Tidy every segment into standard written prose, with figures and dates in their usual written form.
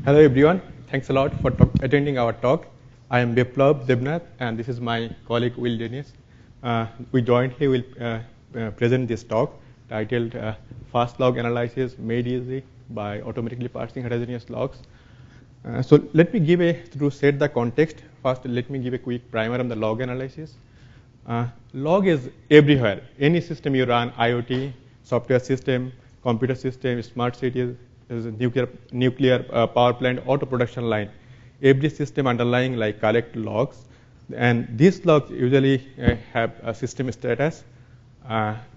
Hello everyone, thanks a lot for attending our talk. I am Biplob, Debnath, and this is my colleague Will Dennis. We jointly will present this talk titled Fast Log Analysis Made Easy by Automatically Parsing Heterogeneous Logs. So let me set the context. First, let me give a quick primer on the log analysis. Log is everywhere. Any system you run, IoT, software system, computer system, smart cities, nuclear power plant, auto production line. Every system underlying collect logs, and these logs usually have a system status.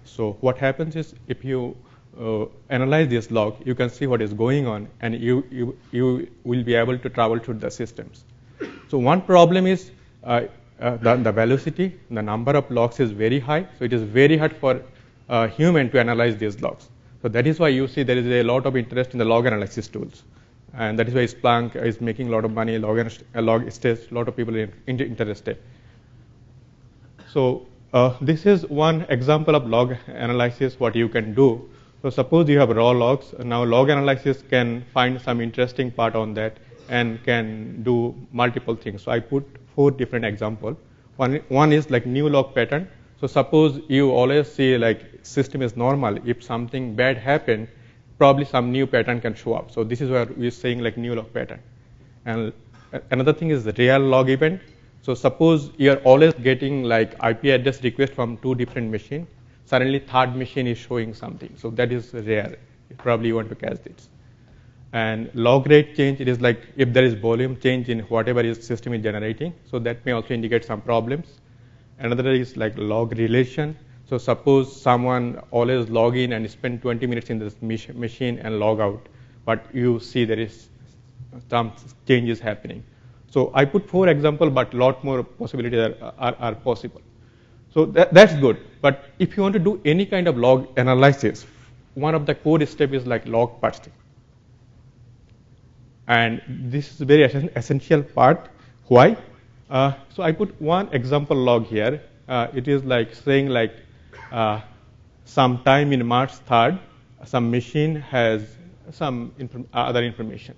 So what happens is if you analyze this log, you can see what is going on, and you will be able to troubleshoot the systems. So one problem is the velocity, the number of logs is very high, so it is very hard for a human to analyze these logs. So that is why you see there is a lot of interest in the log analysis tools. And that is why Splunk is making a lot of money, LogStash, a lot of people are interested. So this is one example of log analysis, what you can do. So suppose you have raw logs. Now log analysis can find some interesting part on that and can do multiple things. So I put 4 different examples. One is like new log pattern. So suppose you always see system is normal. If something bad happened, probably some new pattern can show up. So this is where we're saying new log pattern. And another thing is the real log event. So suppose you're always getting IP address request from 2 different machines. Suddenly third machine is showing something. So that is rare. Probably you want to catch this. And log rate change, it is if there is volume change in whatever system is generating. So that may also indicate some problems. Another is log relation. So suppose someone always log in and spend 20 minutes in this machine and log out, but you see there is some changes happening. So I put 4 examples, but a lot more possibilities are possible. So that's good. But if you want to do any kind of log analysis, one of the core steps is log parsing. And this is a very essential part. Why? So I put one example log here. It is saying sometime in March 3rd, some machine has some other information.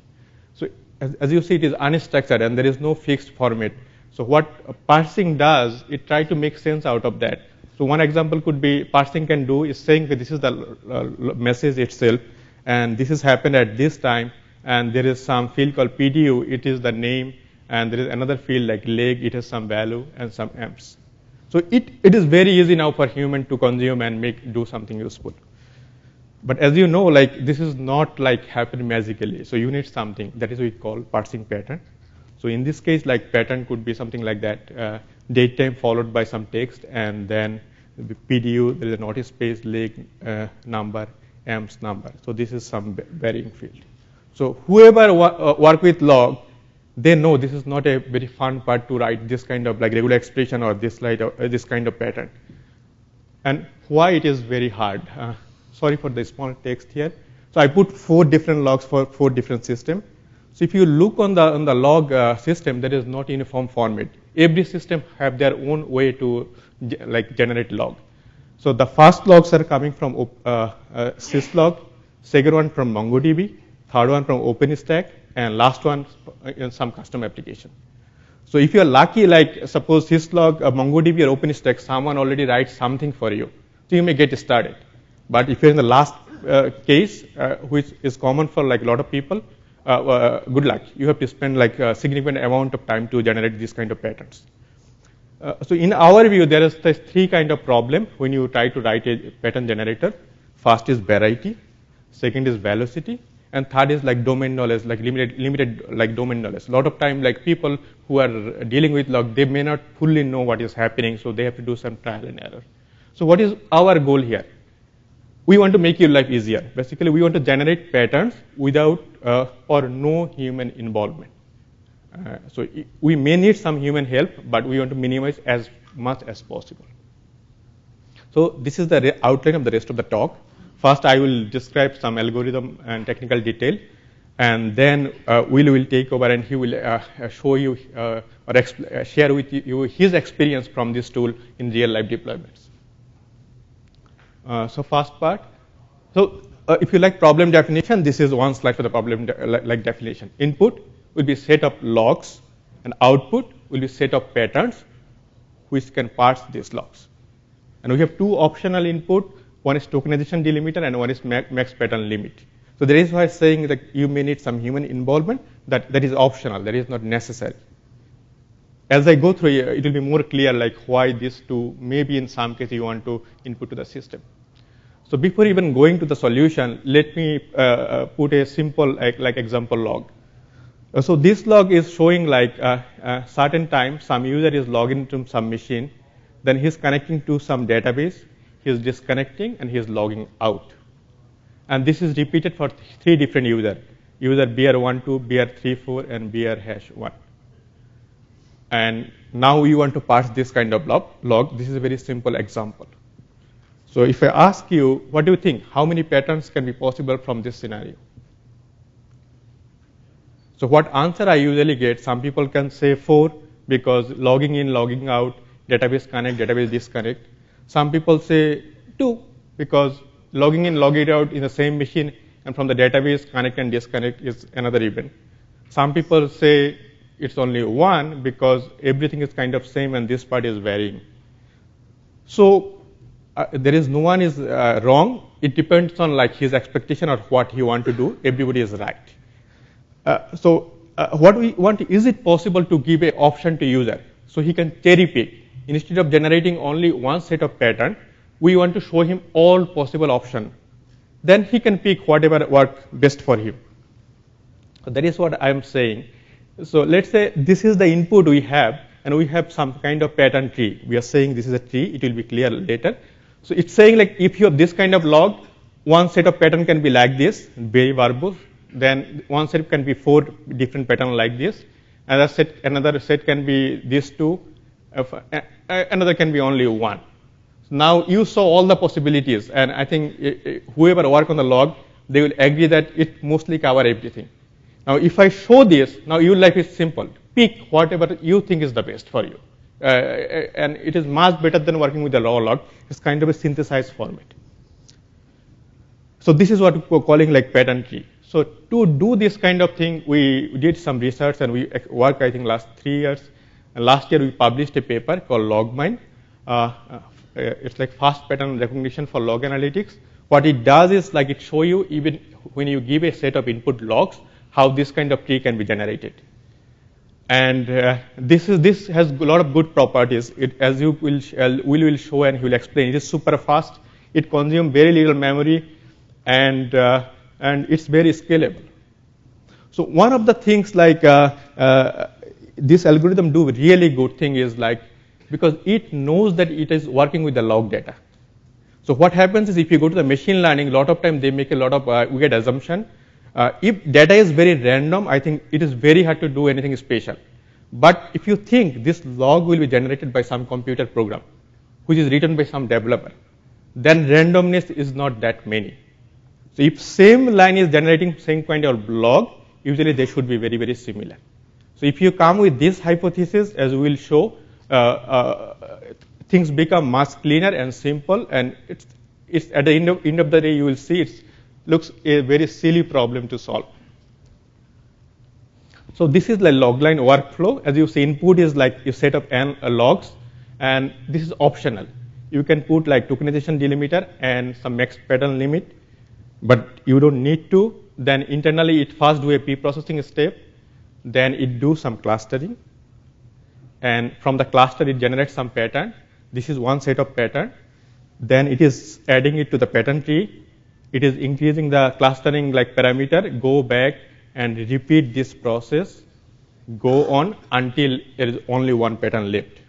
So as you see, it is unstructured and there is no fixed format. So what parsing does, it tries to make sense out of that. So one example could be parsing can do is saying that this is the message itself, and this has happened at this time, and there is some field called PDU, it is the name, and there is another field like leg, it has some value and some amps. So it is very easy now for human to consume and do something useful. But as you know, this is not happen magically. So you need something that is what we call parsing pattern. So in this case, pattern could be something like that, date time followed by some text, and then the PDU, there is a notice space, leg number, amps number. So this is some varying field. So whoever work with log, they know this is not a very fun part to write this kind of regular expression or this kind of pattern. And why it is very hard. Sorry for the small text here. So I put 4 different logs for 4 different systems. So if you look on the log system, there is not uniform format. Every system have their own way to generate log. So the first logs are coming from syslog, second one from MongoDB, third one from OpenStack, and last one in some custom application. So if you are lucky, suppose syslog, MongoDB or OpenStack, someone already writes something for you, so you may get started. But if you're in the last case, which is common for a lot of people, good luck. You have to spend a significant amount of time to generate these kind of patterns. So in our view, there is 3 kind of problem when you try to write a pattern generator. First is variety, second is velocity, and third is domain knowledge, limited domain knowledge. A lot of time, people who are dealing with log, they may not fully know what is happening, so they have to do some trial and error. So what is our goal here? We want to make your life easier. Basically, we want to generate patterns without or no human involvement. So we may need some human help, but we want to minimize as much as possible. So this is the outline of the rest of the talk. First, I will describe some algorithm and technical detail, and then Will take over and he will show you or share with you his experience from this tool in real-life deployments. So first part. So if you like problem definition, this is one slide for the problem like definition. Input will be set of logs, and output will be set of patterns which can parse these logs. And we have two optional input. One is tokenization delimiter, and one is max pattern limit. So there is why saying that you may need some human involvement. That is optional. That is not necessary. As I go through, it will be more clear like why these two maybe in some case you want to input to the system. So before even going to the solution, let me put a simple like example log. So this log is showing like certain time some user is logging into some machine, then he's connecting to some database, he's disconnecting, and he's logging out. And this is repeated for 3 different users: user BR12, BR34, and BR#1. And now we want to parse this kind of log. This is a very simple example. So if I ask you, what do you think? How many patterns can be possible from this scenario? So what answer I usually get, some people can say 4 because logging in, logging out, database connect, database disconnect. Some people say 2 because logging in, logging out in the same machine, and from the database connect and disconnect is another event. Some people say it's only 1 because everything is kind of same and this part is varying. So there is no one is wrong. It depends on like his expectation or what he want to do. Everybody is right. So what we want, is it possible to give an option to user so he can cherry pick? Instead of generating only one set of pattern, we want to show him all possible options. Then he can pick whatever works best for him. So that is what I am saying. So let's say this is the input we have, and we have some kind of pattern tree. We are saying this is a tree. It will be clear later. So it's saying like if you have this kind of log, one set of pattern can be like this, very verbose. Then one set can be 4 different patterns like this. Another set can be these 2. Another can be only 1. Now you saw all the possibilities, and I think whoever work on the log, they will agree that it mostly cover everything. Now if I show this, now your life is simple. Pick whatever you think is the best for you. And it is much better than working with the raw log. It's kind of a synthesized format. So this is what we're calling like pattern tree. So to do this kind of thing, we did some research and we worked, I think, last 3 years. And last year we published a paper called LogMine. It's like fast pattern recognition for log analytics. What it does is like it show you even when you give a set of input logs, how this kind of tree can be generated. And this has a lot of good properties. As you will show and he will explain, it is super fast. It consumes very little memory, and it's very scalable. So one of the things like this algorithm do really good thing is like because it knows that it is working with the log data. So what happens is if you go to the machine learning, a lot of time they make a lot of weird assumption. If data is very random, I think it is very hard to do anything special. But if you think this log will be generated by some computer program, which is written by some developer, then randomness is not that many. So if same line is generating same kind of log, usually they should be very, very similar. So if you come with this hypothesis, as we will show, things become much cleaner and simple, and it's at the end of the day, you will see it looks a very silly problem to solve. So this is the logline workflow. As you see, input is like you set up n logs, and this is optional. You can put like tokenization delimiter and some max pattern limit, but you don't need to. Then internally, it first do a preprocessing step, then it do some clustering, and from the cluster, it generates some pattern. This is one set of pattern. Then it is adding it to the pattern tree. It is increasing the clustering like parameter, go back and repeat this process, go on until there is only one pattern left.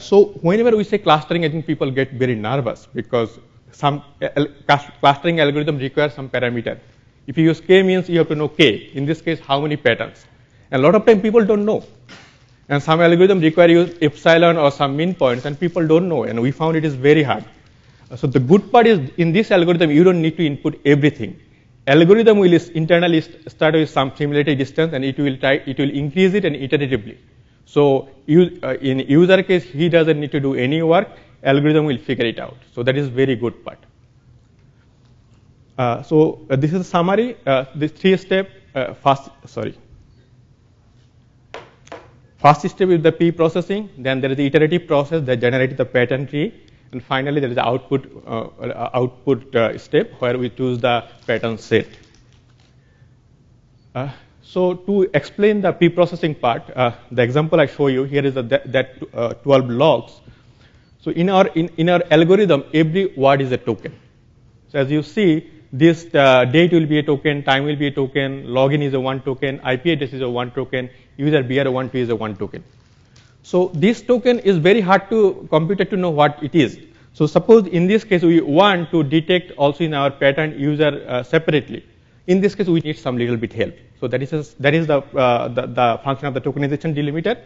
So whenever we say clustering, I think people get very nervous because some clustering algorithm requires some parameter. If you use k means you have to know k. In this case, how many patterns? And a lot of time people don't know. And some algorithm require use epsilon or some min points, and people don't know. And we found it is very hard. So the good part is in this algorithm, you don't need to input everything. Algorithm will internally start with some similarity distance, and it will increase it and iteratively. So in user case, he doesn't need to do any work. Algorithm will figure it out. So that is very good part. This is a summary. This three-step first step is the pre-processing. Then there is the iterative process that generates the pattern tree, and finally there is the output step where we choose the pattern set. So to explain the pre-processing part, the example I show you here is that 12 logs. So in our algorithm, every word is a token. So as you see, this date will be a token, time will be a token, login is a one token, IP address is a one token, user BR12 is a one token. So this token is very hard to computer to know what it is. So suppose in this case we want to detect also in our pattern user separately. In this case we need some little bit help. So that is the function of the tokenization delimiter.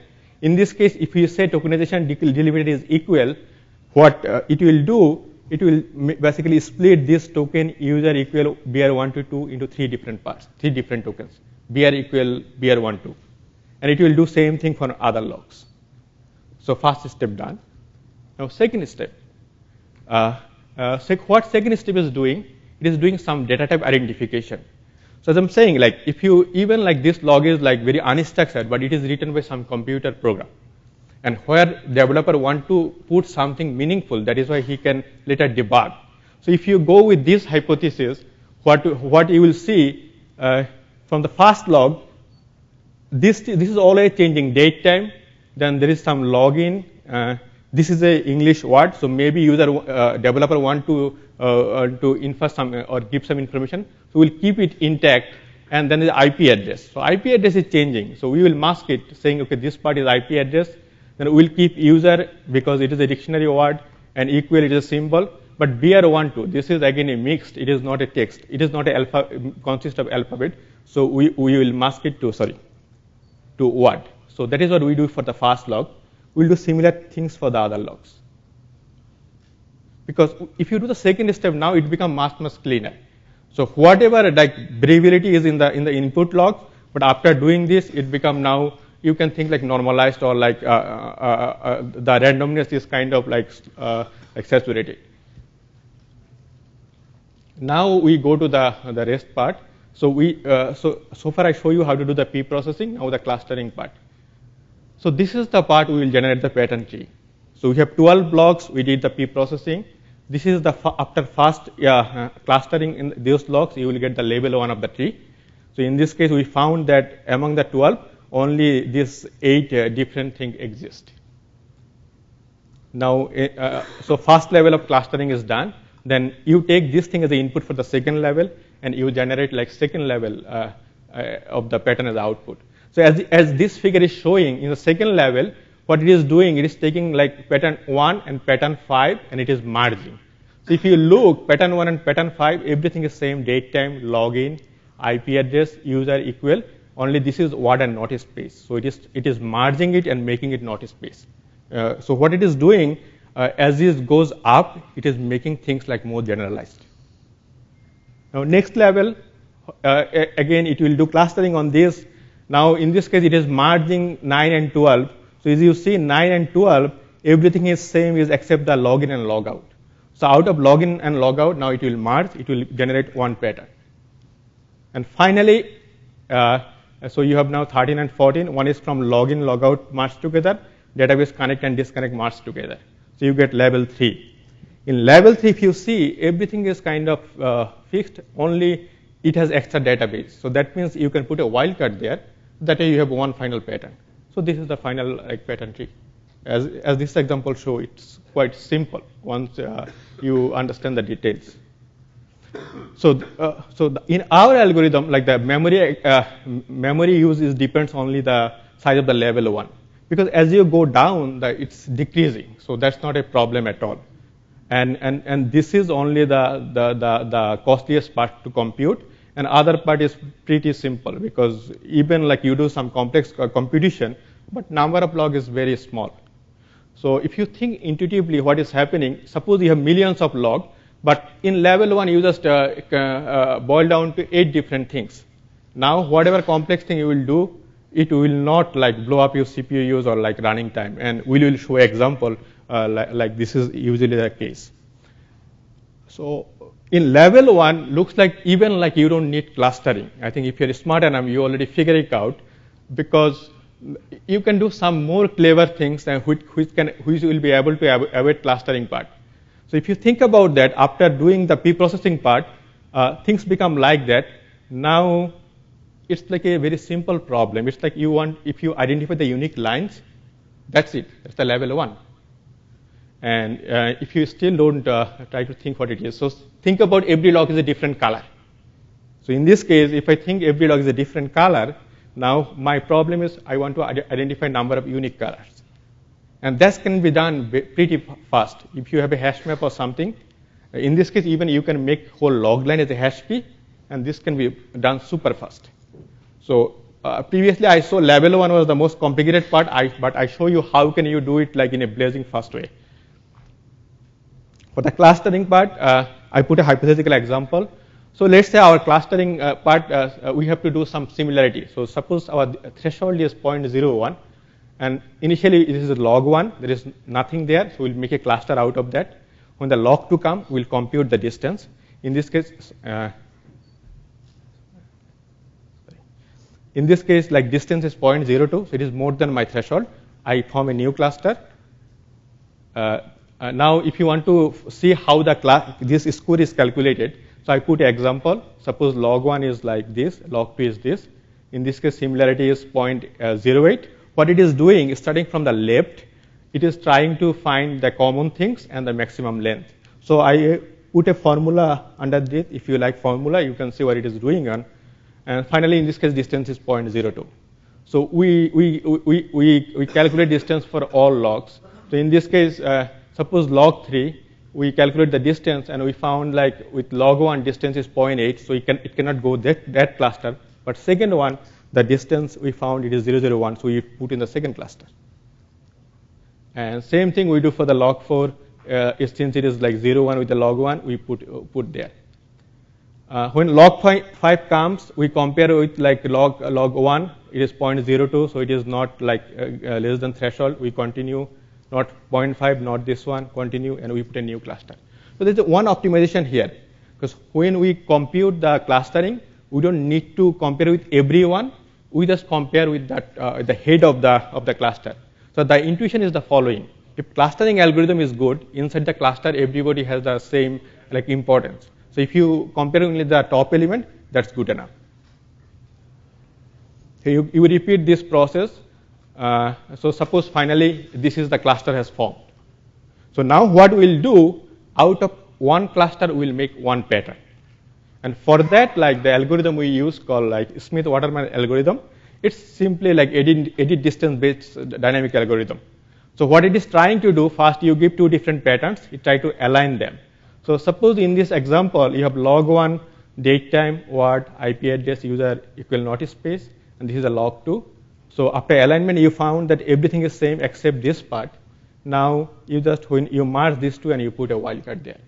In this case, if you say tokenization delimiter is equal, what it will do, it will basically split this token user equal BR122 into three different parts, three different tokens, BR equal BR12. And it will do same thing for other logs. So first step done. Now second step. What second step is doing? It is doing some data type identification. So as I'm saying, like if you even like this log is like very unstructured, but it is written by some computer program. And where developer want to put something meaningful, that is why he can later debug. So if you go with this hypothesis, what you will see from the first log, this is always changing date time. Then there is some login. This is a English word, so maybe user developer want to infer some or give some information. So we'll keep it intact, and then the IP address. So IP address is changing. So we will mask it, saying okay, this part is IP address. Then we'll keep user because it is a dictionary word, and equal it is a symbol. But BR12, this is again a mixed. It is not a text. It is not a consist of alphabet. So we will mask it to word. So that is what we do for the first log. We'll do similar things for the other logs. Because if you do the second step now, it becomes much cleaner. So whatever like variability is in the input logs, but after doing this, it become now you can think like normalized or like the randomness is kind of like saturated. Now we go to the rest part. So so far I show you how to do the pre-processing. Now the clustering part. So this is the part we will generate the pattern tree. So we have 12 blocks. We did the pre-processing. This is the after first clustering in those logs, you will get the label 1 of the tree. So in this case, we found that among the 12, only these 8 different things exist. Now, so first level of clustering is done. Then you take this thing as the input for the second level, and you generate like second level of the pattern as the output. So as this figure is showing, in the second level, what it is doing, it is taking like pattern 1 and pattern 5, and it is merging. So if you look, pattern 1 and pattern 5, everything is same, date time, login, IP address, user equal. Only this is word and not space. So it is merging it and making it not space. So what it is doing, as it goes up, it is making things like more generalized. Now next level, again it will do clustering on this. Now in this case, it is merging 9 and 12. So as you see, 9 and 12, everything is same is except the login and logout. So out of login and logout, now it will merge. It will generate one pattern. And finally, so you have now 13 and 14. One is from login, logout merged together. Database connect and disconnect merged together. So you get level 3. In level 3, if you see, everything is kind of fixed. Only it has extra database. So that means you can put a wildcard there. That way you have one final pattern. So this is the final pattern tree. As this example show, it's quite simple once you understand the details. So in our algorithm, like the memory use depends only the size of the level 1. Because as you go down, it's decreasing. So that's not a problem at all. And this is only the costliest part to compute. And other part is pretty simple because even like you do some complex computation, but number of log is very small. So if you think intuitively what is happening, suppose you have millions of log, but in level 1 you just boil down to 8 different things. Now whatever complex thing you will do, it will not like blow up your CPU use or like running time. And we will show example like this is usually the case. So in level 1, looks like even like you don't need clustering. I think if you're smart enough, you already figure it out, because you can do some more clever things and which will be able to avoid clustering part. So if you think about that, after doing the preprocessing part, things become like that. Now it's like a very simple problem. It's like if you identify the unique lines, that's it. That's the level 1. And if you still don't try to think what it is, so think about every log is a different color. So in this case, if I think every log is a different color, now my problem is I want to identify number of unique colors. And that can be done pretty fast. If you have a hash map or something, in this case, even you can make whole log line as a hash key, and this can be done super fast. So previously, I saw level 1 was the most complicated part, but I show you how can you do it like in a blazing fast way. For the clustering part, I put a hypothetical example. So let's say our clustering part, we have to do some similarity. So suppose our threshold is 0.01, and initially it is log 1. There is nothing there, so we'll make a cluster out of that. When the log 2 comes, we'll compute the distance. In this case, like distance is 0.02, so it is more than my threshold. I form a new cluster. Now, if you want to see how this score is calculated, so I put an example. Suppose log 1 is like this, log 2 is this. In this case, similarity is 0.08. What it is doing is starting from the left, it is trying to find the common things and the maximum length. So I put a formula underneath. If you like formula, you can see what it is doing on. And finally, in this case, distance is 0.02. So we calculate distance for all logs. So in this case, suppose log 3, we calculate the distance, and we found like with log 1, distance is 0.8, so it cannot go that cluster. But second one, the distance we found it is 001, so we put in the second cluster. And same thing we do for the log 4, since it is like 0,1 with the log 1, we put there. When log 5 comes, we compare with like log 1, it is 0.02, so it is not like less than threshold. We continue. Not 0.5, not this one, continue, and we put a new cluster. So there's one optimization here, because when we compute the clustering, we don't need to compare with everyone. We just compare with that the head of the cluster. So the intuition is the following: if clustering algorithm is good, inside the cluster everybody has the same like importance. So if you compare only the top element, that's good enough. So you repeat this process. So suppose finally this is the cluster has formed. So now what we'll do, out of one cluster we'll make one pattern. And for that, like the algorithm we use called like Smith-Waterman algorithm, it's simply like edit distance based dynamic algorithm. So what it is trying to do, first you give two different patterns, you try to align them. So suppose in this example you have log 1, date time, word, IP address, user equal notice space, and this is a log 2. So after alignment, you found that everything is same except this part. Now you just when you merge these two and you put a wildcard there.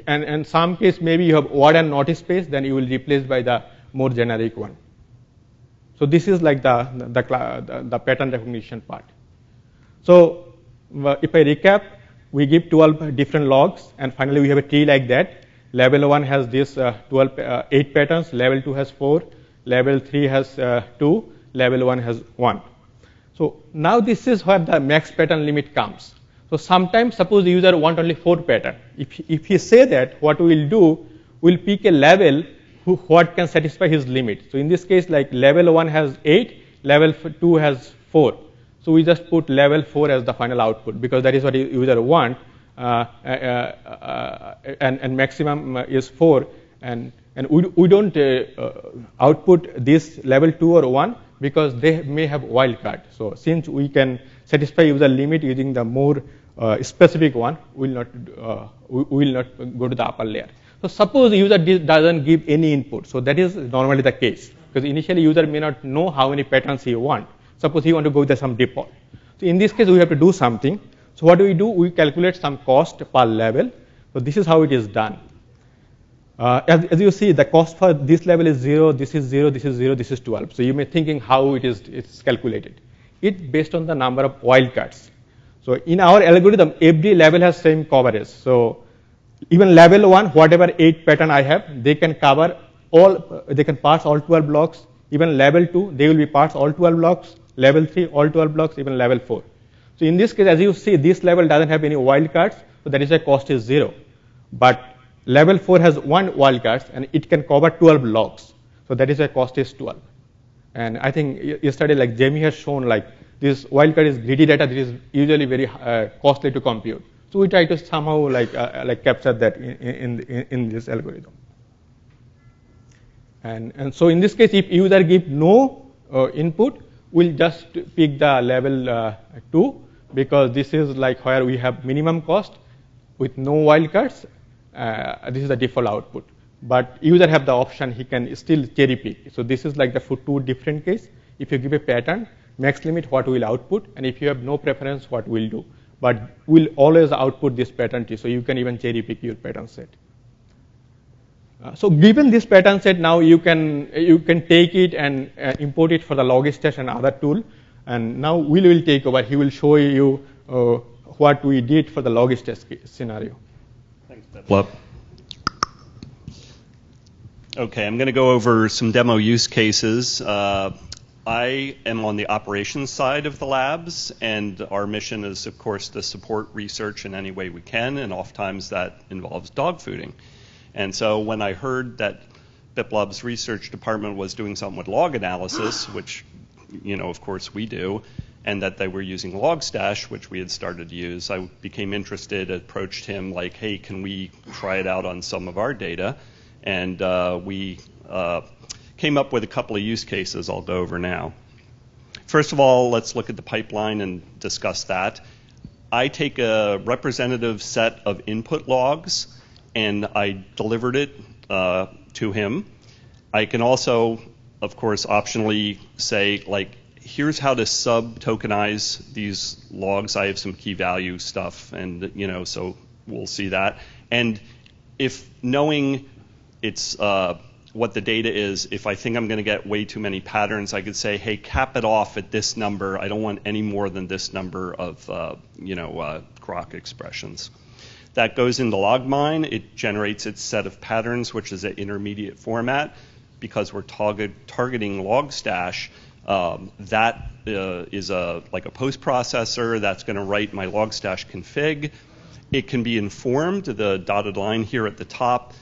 And some case maybe you have word and notice space, then you will replace by the more generic one. So this is like the pattern recognition part. So if I recap, we give 12 different logs, and finally we have a tree like that. Level 1 has this 8 patterns. Level 2 has 4. Level 3 has 2. Level 1 has 1. So now this is where the max pattern limit comes. So sometimes suppose the user want only 4 pattern. If he say that, what we'll do, we'll pick a level what can satisfy his limit. So in this case, like level 1 has 8, level 2 has 4. So we just put level 4 as the final output because that is what user want, and maximum is 4. And we don't output this level 2 or 1 because they may have wildcard. So since we can satisfy user limit using the more specific one, we will not go to the upper layer. So suppose the user doesn't give any input. So that is normally the case because initially user may not know how many patterns he want. Suppose he want to go with some default. So in this case, we have to do something. So what do? We calculate some cost per level. So this is how it is done. As you see, the cost for this level is 0, this is 0, this is 0, this is 12. So you may thinking how it's calculated. It's based on the number of wildcards. So in our algorithm, every level has same coverage. So even level 1, whatever 8 pattern I have, they can cover all, they can parse all 12 blocks. Even level 2, they will be parse all 12 blocks. Level 3, all 12 blocks, even level 4. So in this case, as you see, this level doesn't have any wildcards, so that is why cost is 0. But level 4 has 1 wildcard, and it can cover 12 logs. So that is why cost is 12. And I think yesterday, like Jamie has shown, like this wildcard is greedy data that is usually very costly to compute. So we try to somehow like capture that in this algorithm. And so in this case, if user give no input, we'll just pick the level 2, because this is like where we have minimum cost with no wildcards. This is the default output. But user have the option, he can still cherry pick. So this is like the for 2 different case. If you give a pattern, max limit, what will output, and if you have no preference, what we'll do. But we'll always output this pattern tree, so you can even cherry pick your pattern set. So given this pattern set, now you can take it and import it for the LogStash and other tool. And now Will will take over. He will show you what we did for the LogStash scenario. Thanks, Biplob. Okay, I'm going to go over some demo use cases. I am on the operations side of the labs, and our mission is, of course, to support research in any way we can, and oftentimes that involves dog fooding. And so when I heard that Biplob's research department was doing something with log analysis, which, of course we do, and that they were using LogStash, which we had started to use, I became interested, approached him like, hey, can we try it out on some of our data? And we came up with a couple of use cases I'll go over now. First of all, let's look at the pipeline and discuss that. I take a representative set of input logs, and I delivered it to him. I can also, of course, optionally say, like, here's how to sub-tokenize these logs. I have some key value stuff, and so we'll see that. And if knowing it's what the data is, if I think I'm going to get way too many patterns, I could say, hey, cap it off at this number. I don't want any more than this number of grok expressions. That goes into LogMine. It generates its set of patterns, which is an intermediate format. Because we're targeting LogStash, that is like a post processor that's going to write my LogStash config. It can be informed, the dotted line here at the top,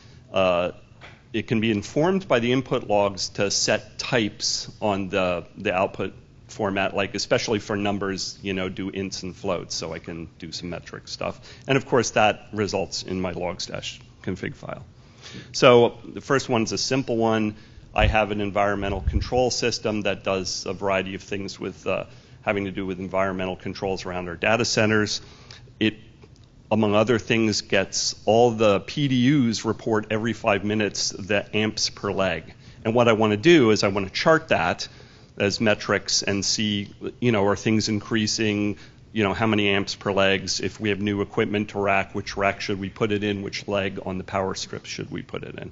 it can be informed by the input logs to set types on the output format, like especially for numbers, do ints and floats, so I can do some metric stuff. And of course, that results in my LogStash config file. So the first one's a simple one. I have an environmental control system that does a variety of things with having to do with environmental controls around our data centers. It, among other things, gets all the PDUs report every 5 minutes the amps per leg. And what I want to do is I want to chart that as metrics and see, are things increasing, how many amps per legs, if we have new equipment to rack, which rack should we put it in, which leg on the power strip should we put it in.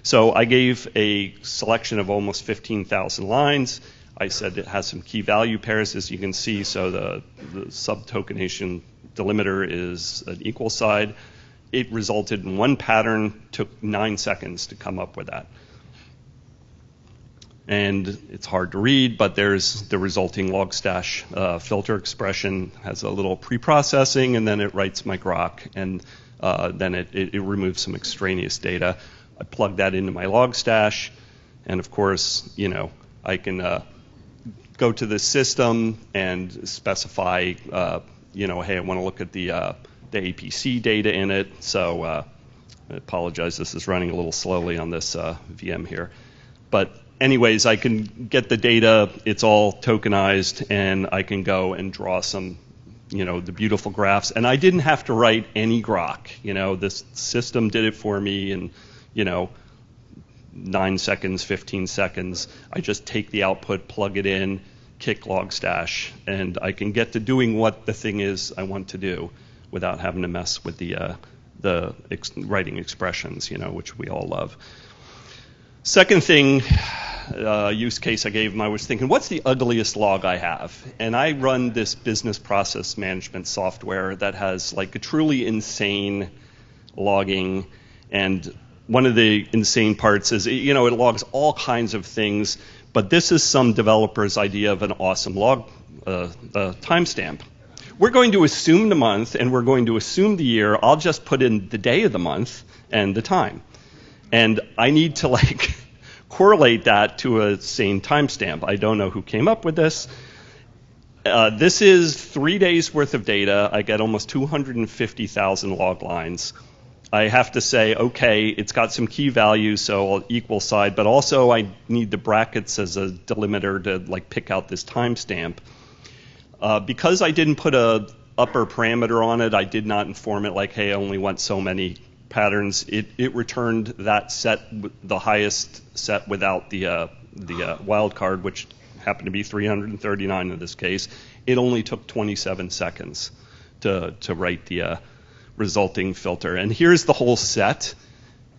So I gave a selection of almost 15,000 lines. I said it has some key value pairs, as you can see, so the sub-tokenization delimiter is an equal side. It resulted in one pattern, took 9 seconds to come up with that. And it's hard to read, but there's the resulting LogStash filter expression, has a little pre-processing, and then it writes my grok, and then it removes some extraneous data. I plug that into my LogStash, and of course, I can go to the system and specify, hey, I want to look at the APC data in it. So I apologize, this is running a little slowly on this VM here. But anyways, I can get the data, it's all tokenized, and I can go and draw some, the beautiful graphs. And I didn't have to write any grok. This system did it for me, and 9 seconds, 15 seconds. I just take the output, plug it in, kick LogStash, and I can get to doing what the thing is I want to do without having to mess with the writing expressions, which we all love. Second thing, use case I gave him, I was thinking, what's the ugliest log I have? And I run this business process management software that has like a truly insane logging, and one of the insane parts is, it logs all kinds of things, but this is some developer's idea of an awesome log timestamp. We're going to assume the month, and we're going to assume the year. I'll just put in the day of the month and the time. And I need to correlate that to a sane timestamp. I don't know who came up with this. This is 3 days worth of data. I get almost 250,000 log lines. I have to say, okay, it's got some key values, so I'll equal side, but also I need the brackets as a delimiter to pick out this timestamp. Because I didn't put a upper parameter on it, I did not inform it hey, I only want so many patterns. It returned that set, the highest set without the wildcard, which happened to be 339 in this case. It only took 27 seconds to write the resulting filter. And here's the whole set.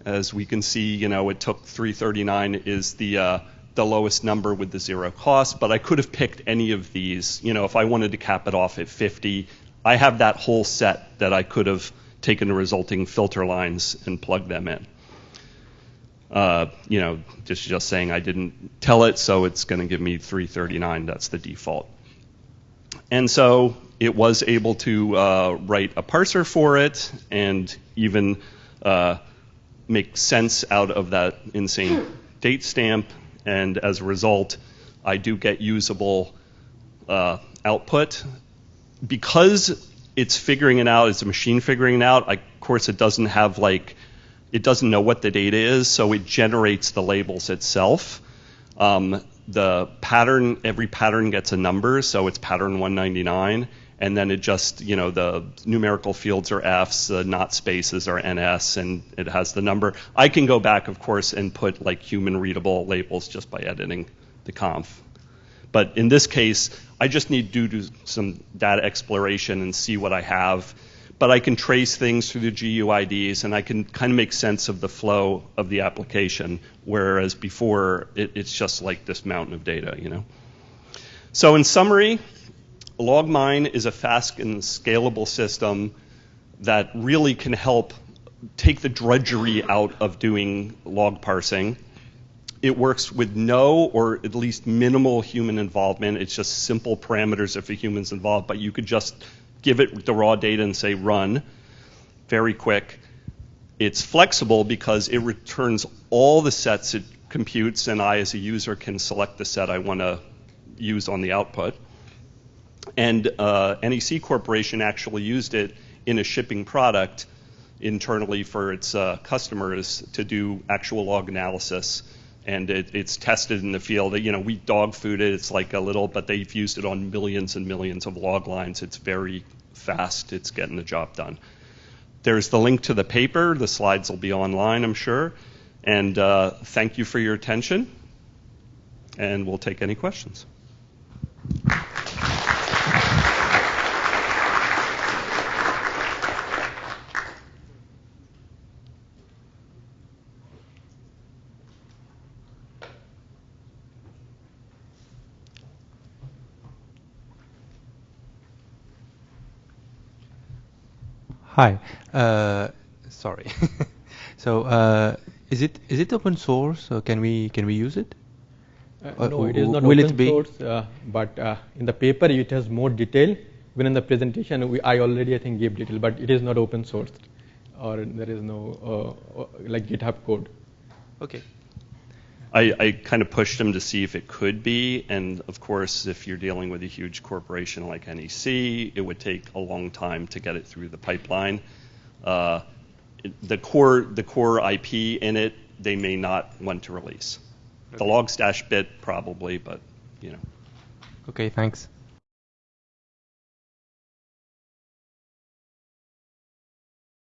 As we can see, it took 339 is the lowest number with the zero cost, but I could have picked any of these. If I wanted to cap it off at 50, I have that whole set that I could have taken the resulting filter lines and plugged them in. Just saying I didn't tell it, so it's going to give me 339. That's the default. And so it was able to write a parser for it and even make sense out of that insane date stamp. And as a result, I do get usable output. Because it's figuring it out, it's a machine figuring it out, of course it doesn't have it doesn't know what the data is, so it generates the labels itself. The pattern, every pattern gets a number, so it's pattern 199, and then it just, the numerical fields are Fs, the not spaces are NS, and it has the number. I can go back, of course, and put human readable labels just by editing the conf. But in this case, I just need to do some data exploration and see what I have. But I can trace things through the GUIDs, and I can kind of make sense of the flow of the application, whereas before, it's just this mountain of data, So in summary, LogMine is a fast and scalable system that really can help take the drudgery out of doing log parsing. It works with no or at least minimal human involvement. It's just simple parameters if a human's involved, but you could just give it the raw data and say run, very quick. It's flexible because it returns all the sets it computes, and I as a user can select the set I want to use on the output. And NEC Corporation actually used it in a shipping product internally for its customers to do actual log analysis. And it's tested in the field. We dog food it. It's a little, but they've used it on millions and millions of log lines. It's very fast. It's getting the job done. There's the link to the paper. The slides will be online, I'm sure. And thank you for your attention. And we'll take any questions. Hi. Sorry. So is it open source? Or can we use it? No, it is not will open it be? source. But in the paper, it has more detail. Even in the presentation, I already gave detail, but it is not open source, or there is no GitHub code. Okay. I kind of pushed them to see if it could be, and of course, if you're dealing with a huge corporation like NEC, it would take a long time to get it through the pipeline. The core IP in it, they may not want to release. Okay. The LogStash bit probably, but Okay, thanks.